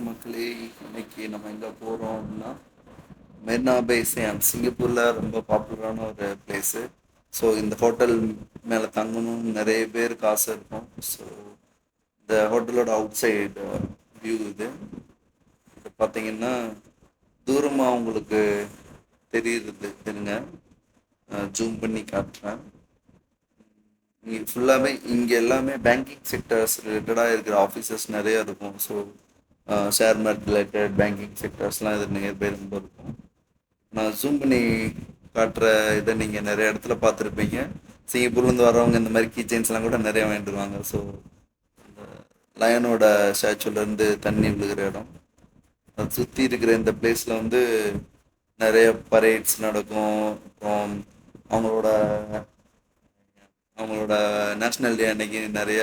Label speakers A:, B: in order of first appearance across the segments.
A: மக்களே. இன்னைக்கு நம்ம எங்கே போகிறோம் அப்படின்னா மெரினா பே சாண்ட்ஸ், சிங்கப்பூரில் ரொம்ப பாப்புலரான ஒரு பிளேஸு. ஸோ இந்த ஹோட்டல் மேலே தங்கணும்னு நிறைய பேருக்கு ஆசை இருக்கும். ஸோ இந்த ஹோட்டலோட அவுட் சைடு வியூ இது. இது பார்த்தீங்கன்னா தூரமாக உங்களுக்கு தெரியுறது இருங்க, ஜூம் பண்ணி காட்டுறேன். இங்கே ஃபுல்லாகவே இங்கே எல்லாமே பேங்கிங் செக்டர்ஸ் ரிலேட்டடாக இருக்கிற ஆஃபீஸஸ் நிறையா இருக்கும். So share market related banking செக்டர்ஸ்லாம் இது நியர்பை ரொம்ப இருக்கும். நான் ஜூம் பண்ணி காட்டுற இதை நீங்கள் நிறைய இடத்துல பார்த்துருப்பீங்க. சிங்கப்பூர்லேருந்து வரவங்க இந்த மாதிரி கீ செயின்ஸ்லாம் கூட நிறைய வாங்கிட்டு வருவாங்க. ஸோ லயனோட ஸ்டாச்சுலேருந்து தண்ணி விழுகிற இடம், அது சுற்றி இருக்கிற இந்த பிளேஸில் வந்து நிறைய பரேட்ஸ் நடக்கும். அப்புறம் அவங்களோட அவங்களோட நேஷ்னல் டே அன்னைக்கு நிறைய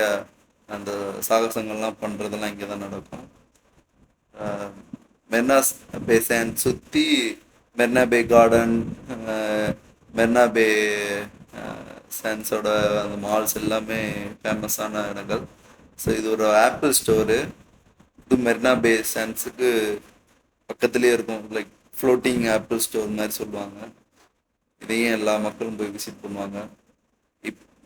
A: அந்த சாகசங்கள்லாம் பண்ணுறதெல்லாம் இங்கே தான் நடக்கும். மெரினா பே சாண்ட் சுற்றி மெரினா பே கார்டன், மெரினா பே சாண்ட்ஸோட அந்த மால்ஸ் எல்லாமே ஃபேமஸான இடங்கள். ஸோ இது ஒரு ஆப்பிள் ஸ்டோரு. இது மெரினா பே சாண்ட்ஸுக்கு பக்கத்துலேயே இருக்கும். லைக் ஃப்ளோட்டிங் ஆப்பிள் ஸ்டோர் மாதிரி சொல்லுவாங்க. இதையும் எல்லா மக்களும் போய் விசிட் பண்ணுவாங்க.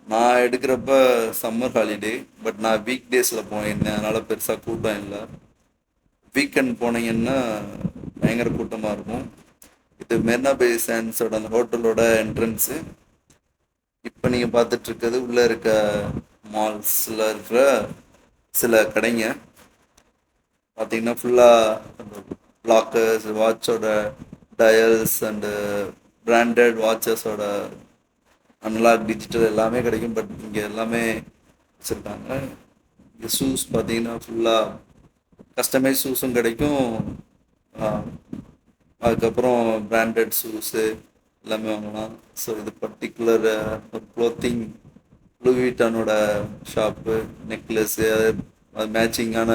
A: நான் எடுக்கிறப்ப சம்மர் ஹாலிடே, பட் நான் வீக் டேஸில் போயிருந்தேன், அதனால் பெருசாக கூட்டம் இல்லை. வீக்கெண்ட் போனீங்கன்னா பயங்கர கூட்டமாக இருக்கும். இது மெரினா பே சாண்ட்ஸோட அந்த ஹோட்டலோட என்ட்ரன்ஸு. இப்போ நீங்கள் பார்த்துட்டு இருக்கிறது உள்ளே இருக்க மால்ஸில் இருக்கிற சில கடைங்க. பார்த்தீங்கன்னா ஃபுல்லாக அந்த பிளாக்கர்ஸ், வாட்சோட டயல்ஸ் அண்டு பிராண்டட் வாட்சஸோட அனலாக் டிஜிட்டல் எல்லாமே கிடைக்கும். பட் இங்கே எல்லாமே வச்சுருக்காங்க. இங்கே ஷூஸ் பார்த்தீங்கன்னா ஃபுல்லாக கஸ்டமைஸ் ஷூஸும் கிடைக்கும். அதுக்கப்புறம் பிராண்டட் ஷூஸு எல்லாமே வாங்கலாம். ஸோ இது பர்டிகுலர் ஒரு க்ளோத்திங் லூயி விட்டானோட ஷாப்பு. நெக்லஸ்ஸு, அது மேட்சிங்கான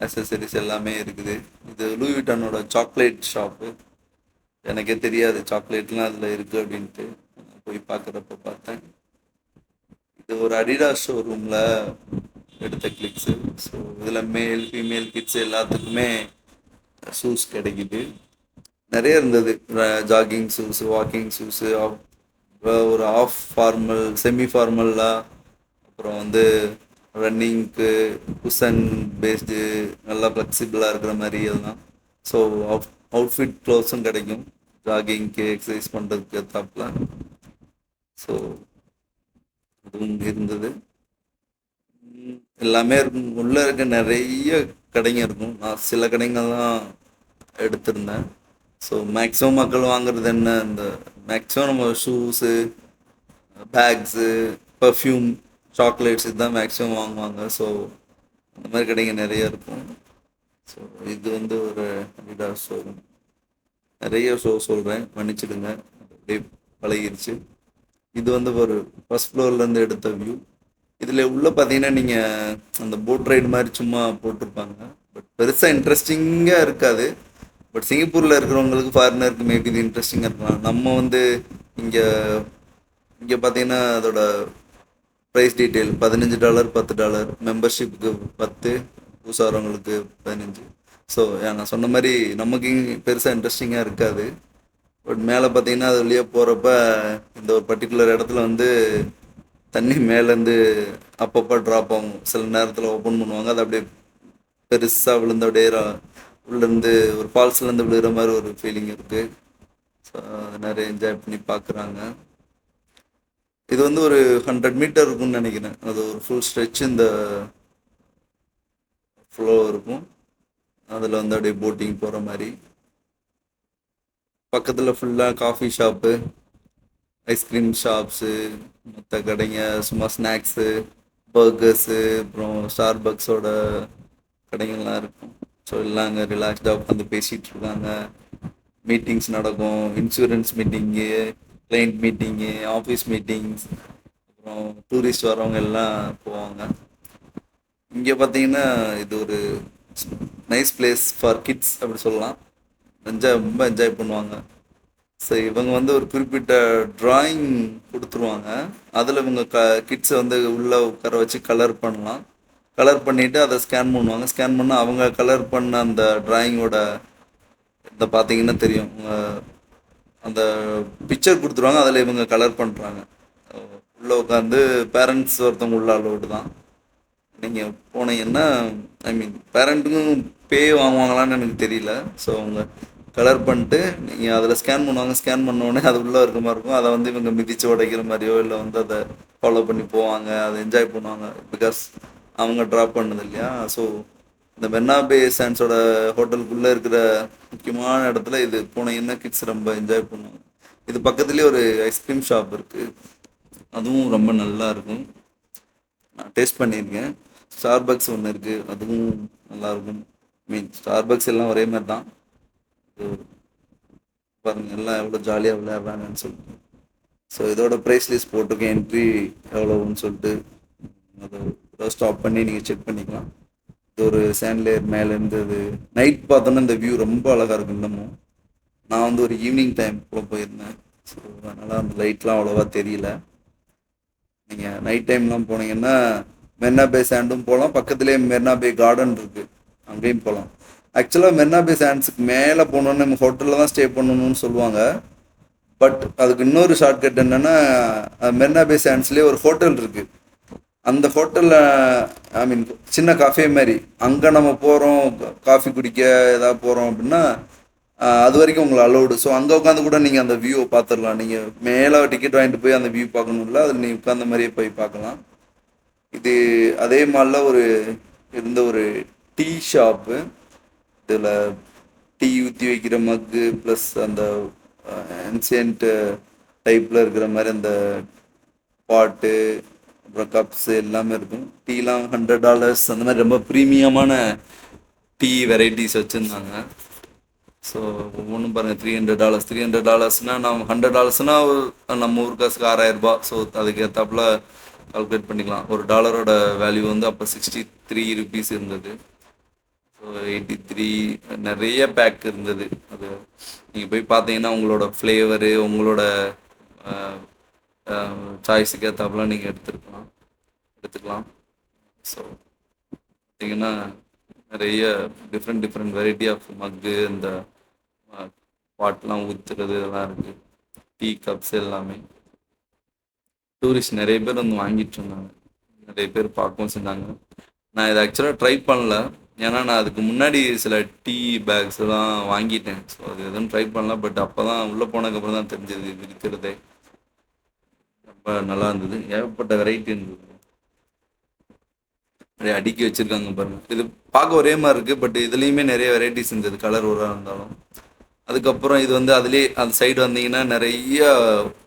A: அக்சசரிஸ் எல்லாமே இருக்குது. இது லூயி விட்டானோட சாக்லேட் ஷாப்பு. எனக்கே தெரியாது சாக்லேட்லாம் அதில் இருக்குது அப்படின்ட்டு. போய் பார்க்குறப்ப பார்த்தேன். இது ஒரு அடிடாஸ் ஷோரூமில் எடுத்த கிளிக்ஸு. ஸோ இதில் மேல் ஃபீமேல் கிட்ஸ் எல்லாத்துக்குமே ஷூஸ் கிடைக்குது. நிறைய இருந்தது. ஜாகிங் ஷூஸு, வாக்கிங் ஷூஸு, ஒரு ஆஃப் ஃபார்மல், செமி ஃபார்மலாக, அப்புறம் வந்து ரன்னிங்க்கு குஷன் பேஸ்டு நல்லா ஃப்ளெக்சிபிளாக இருக்கிற மாதிரி அதெல்லாம். ஸோ அவுட்ஃபிட் க்ளோத்ஸும் கிடைக்கும் ஜாகிங்க்கு, எக்ஸசைஸ் பண்ணுறதுக்கு ஏற்றாப்புல. ஸோ அதுவும் இருந்தது. எல்லாமே இருக்கும். உள்ளே இருக்க நிறைய கடைங்க இருக்கும். நான் சில கடைங்கள் தான் எடுத்திருந்தேன். ஸோ மேக்ஸிமம் மக்கள் வாங்குறது என்ன, இந்த மேக்ஸிமம் நம்ம ஷூஸு, பேக்ஸு, பர்ஃப்யூம், சாக்லேட்ஸ் இதுதான் மேக்ஸிமம் வாங்குவாங்க. ஸோ அந்த மாதிரி கடைங்க நிறைய இருக்கும். ஸோ இது வந்து ஒரு அடிடாஸ் ஷோரூம். நிறைய ஷோ சொல்கிறேன், மன்னிச்சிடுங்க, அப்படியே பழகிருச்சு. இது வந்து ஒரு ஃபர்ஸ்ட் ஃப்ளோர்லேருந்து எடுத்த வியூ. இதில் உள்ளே பார்த்தீங்கன்னா நீங்கள் அந்த போட் ரைடு மாதிரி சும்மா போட்டிருப்பாங்க. பட் பெருசாக இன்ட்ரெஸ்டிங்காக இருக்காது. பட் சிங்கப்பூரில் இருக்கிறவங்களுக்கு, ஃபாரினருக்கு மேபி இது இன்ட்ரெஸ்டிங்காக இருக்கலாம். நம்ம வந்து இங்கே இங்கே பார்த்தீங்கன்னா அதோட ப்ரைஸ் டீட்டெயில் $15, $10, மெம்பர்ஷிப்புக்கு 10, புதுசாகிறவங்களுக்கு 15. ஸோ நான் சொன்ன மாதிரி நமக்கு பெருசாக இன்ட்ரெஸ்டிங்காக இருக்காது. பட் மேலே பார்த்தீங்கன்னா அது வழியாக போகிறப்ப இந்த ஒரு பர்டிகுலர் இடத்துல வந்து தண்ணி மேலேருந்து அப்பப்போ ட்ராப் ஆகும். சில நேரத்தில் ஓப்பன் பண்ணுவாங்க, அது அப்படியே பெருசாக விழுந்த அப்படியே உள்ளேருந்து ஒரு ஃபால்ஸ்லேருந்து விழுகிற மாதிரி ஒரு ஃபீலிங் இருக்குது. ஸோ நிறைய என்ஜாய் பண்ணி பார்க்குறாங்க. இது வந்து ஒரு 100 மீட்டர் இருக்கும்னு நினைக்கிறேன். அது ஒரு ஃபுல் ஸ்ட்ரெச் இந்த ஃப்ளோ இருக்கும். அதில் வந்து அப்படியே போட்டிங் போகிற மாதிரி. பக்கத்தில் ஃபுல்லாக காஃபி ஷாப்பு, ஐஸ்கிரீம் ஷாப்ஸு, மற்ற கடைங்க, சும்மா ஸ்நாக்ஸு, பர்கர்ஸு, அப்புறம் ஸ்டார் பக்ஸோட கடைகள்லாம் இருக்கும். ஸோ எல்லாம் அங்கே ரிலாக்ஸ்டாக உட்காந்து பேசிகிட்டு இருக்காங்க. மீட்டிங்ஸ் நடக்கும். இன்சூரன்ஸ் மீட்டிங்கு, கிளைண்ட் மீட்டிங்கு, ஆஃபீஸ் மீட்டிங்ஸ், அப்புறம் டூரிஸ்ட் வரவங்க எல்லாம் போவாங்க. இங்கே பார்த்தீங்கன்னா இது ஒரு நைஸ் பிளேஸ் ஃபார் கிட்ஸ் அப்படி சொல்லலாம். ரொம்ப என்ஜாய் பண்ணுவாங்க. ஸோ இவங்க வந்து ஒரு குறிப்பிட்ட ட்ராயிங் கொடுத்துருவாங்க. அதில் இவங்க கிட்ஸை வந்து உள்ளே உட்கார வச்சு கலர் பண்ணலாம். கலர் பண்ணிவிட்டு அதை ஸ்கேன் பண்ணுவாங்க. ஸ்கேன் பண்ணால் அவங்க கலர் பண்ண அந்த டிராயிங்கோட இதை பார்த்தீங்கன்னா தெரியும். அந்த பிக்சர் கொடுத்துருவாங்க, அதில் இவங்க கலர் பண்ணுறாங்க. உள்ளே உட்காந்து பேரண்ட்ஸ் ஒருத்தவங்க உள்ள அலோடு தான். நீங்கள் போனீங்கன்னா ஐ மீன் பேரண்ட்டுக்கும் பே வாங்குவாங்களான்னு எனக்கு தெரியல. ஸோ அவங்க கலர் பண்ணிட்டு நீங்கள் அதில் ஸ்கேன் பண்ணுவாங்க. ஸ்கேன் பண்ணோடனே அது உள்ளே இருக்க மாதிரி இருக்கும். அதை வந்து இவங்க மிதித்து உடைக்கிற மாதிரியோ இல்லை வந்து அதை ஃபாலோ பண்ணி போவாங்க, அதை என்ஜாய் பண்ணுவாங்க. பிகாஸ் அவங்க ட்ராப் பண்ணது இல்லையா. ஸோ இந்த மெர்னா பே சான்ஸோட ஹோட்டலுக்குள்ளே இருக்கிற முக்கியமான இடத்துல இது போனீங்கன்னா கிட்ஸ் ரொம்ப என்ஜாய் பண்ணுவாங்க. இது பக்கத்துலேயே ஒரு ஐஸ்கிரீம் ஷாப் இருக்குது, அதுவும் ரொம்ப நல்லா இருக்கும். நான் டேஸ்ட் பண்ணியிருக்கேன். ஸ்டார்பக்ஸ் ஒன்று இருக்குது, அதுவும் நல்லாயிருக்கும். மீன் ஸ்டார்பக்ஸ் எல்லாம் ஒரே மாதிரி தான். இது பாருங்க எல்லாம் எவ்வளோ ஜாலியாக விளையாடுறாங்கன்னு சொல்லிட்டு. ஸோ இதோட ப்ரைஸ் லிஸ்ட் போட்டிருக்கேன், என்ட்ரி எவ்வளோன்னு சொல்லிட்டு. அதை ஸ்டாப் பண்ணி நீங்கள் செக் பண்ணிக்கலாம். இது ஒரு சேண்ட்லேயர் மேலேருந்து இது நைட் பார்த்தோன்னா இந்த வியூ ரொம்ப அழகாக இருக்கும். இன்னமும் நான் வந்து ஒரு ஈவினிங் டைம் கூட போயிருந்தேன். ஸோ அதனால் அந்த லைட்லாம் அவ்வளோவா தெரியல. நீங்கள் நைட் டைம்லாம் போனீங்கன்னா மெர்னா பே சாண்டும் போகலாம், பக்கத்துலேயே மெர்னா பே கார்டன் இருக்குது, அங்கேயும் போகலாம். ஆக்சுவலாக மெர்னா பே சாண்ட்ஸுக்கு மேலே போகணுன்னு நம்ம ஹோட்டலில் தான் ஸ்டே பண்ணணும்னு சொல்லுவாங்க. பட் அதுக்கு இன்னொரு ஷார்ட்கட் என்னென்னா, மெர்னா பே சாண்ட்ஸ்லேயே ஒரு ஹோட்டல் இருக்குது. அந்த ஹோட்டலில் ஐ மீன் சின்ன காஃபே மாதிரி, அங்கே நம்ம போகிறோம் காஃபி குடிக்க ஏதாவது போகிறோம் அப்படின்னா அது வரைக்கும் உங்களை அலோடு. ஸோ அங்கே உட்காந்து கூட நீங்கள் அந்த வியூவை பார்த்துடலாம். நீங்கள் மேலே டிக்கெட் வாங்கிட்டு போய் அந்த வியூ பார்க்கணும்ல, அதில் நீங்கள் உட்காந்த மாதிரியே போய் பார்க்கலாம். இது அதே மாதிரிலாம் இருந்த ஒரு டீ ஷாப்பு. இதில் டீ ஊற்றி வைக்கிற மக்கு ப்ளஸ் அந்த ஏன்சியன்ட் டைப்பில் இருக்கிற மாதிரி அந்த பாட்டு அப்புறம் கப்ஸு எல்லாமே இருக்கும். டீலாம் $100 அந்த மாதிரி ரொம்ப ப்ரீமியமான டீ வெரைட்டிஸ் வச்சுருந்தாங்க. ஸோ ஒவ்வொன்றும் பாருங்கள், $300 நம்ம $100 நம்ம ஊர் காசுக்கு 6000 ரூபா. ஸோ அதுக்கு ஏற்றாப்புல கால்குலேட் பண்ணிக்கலாம். ஒரு டாலரோட வேல்யூ வந்து அப்போ 63 ருபீஸ் இருந்தது. ஸோ 83 நிறைய பேக் இருந்தது. அது நீங்கள் போய் பார்த்தீங்கன்னா உங்களோட ஃப்ளேவரு உங்களோட சாய்ஸுக்கு ஏற்றாப்புலாம் நீங்கள் எடுத்துக்கலாம். ஸோ பார்த்தீங்கன்னா நிறைய டிஃப்ரெண்ட் வெரைட்டி ஆஃப் மக்கு, இந்த பாட்டெலாம் ஊற்றுறது இதெல்லாம் இருக்குது. டீ கப்ஸ் எல்லாமே டூரிஸ்ட் நிறைய பேர் வந்து வாங்கிட்டு இருந்தாங்க, நிறைய பேர் பார்க்கவும் செஞ்சாங்க. நான் இதை ஆக்சுவலாக ட்ரை பண்ணல, ஏன்னா நான் அதுக்கு முன்னாடி சில டீ பேக்ஸ் எல்லாம் வாங்கிட்டேன். ஸோ அது எதுவும் ட்ரை பண்ணல. பட் அப்போ தான் உள்ளே போனதுக்கப்புறம் தான் தெரிஞ்சது இது இருக்கிறதே. ரொம்ப நல்லா இருந்தது, ஏகப்பட்ட வெரைட்டி இருந்தது, நிறைய அடுக்கி வச்சுருக்காங்க பாருங்கள். இது பார்க்க ஒரே மாதிரி இருக்குது, பட் இதுலேயுமே நிறைய வெரைட்டிஸ் இருந்தது, கலர் ஒரு இருந்தாலும். அதுக்கப்புறம் இது வந்து அதுலேயே அந்த சைடு வந்தீங்கன்னா நிறைய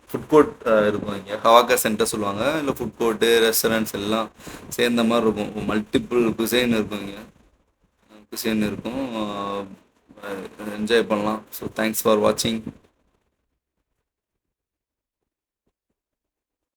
A: ஃபுட் கோர்ட் இருக்கும். இங்கே ஹவாக்கா சென்டர் சொல்லுவாங்க, இல்லை ஃபுட் கோர்ட்டு ரெஸ்டாரண்ட்ஸ் எல்லாம் சேர்ந்த மாதிரி இருக்கும். மல்டிபிள் குசைன் இருக்கும், இங்கே குசைன் இருக்கும், என்ஜாய் பண்ணலாம். ஸோ தேங்க்ஸ் ஃபார் வாட்சிங்.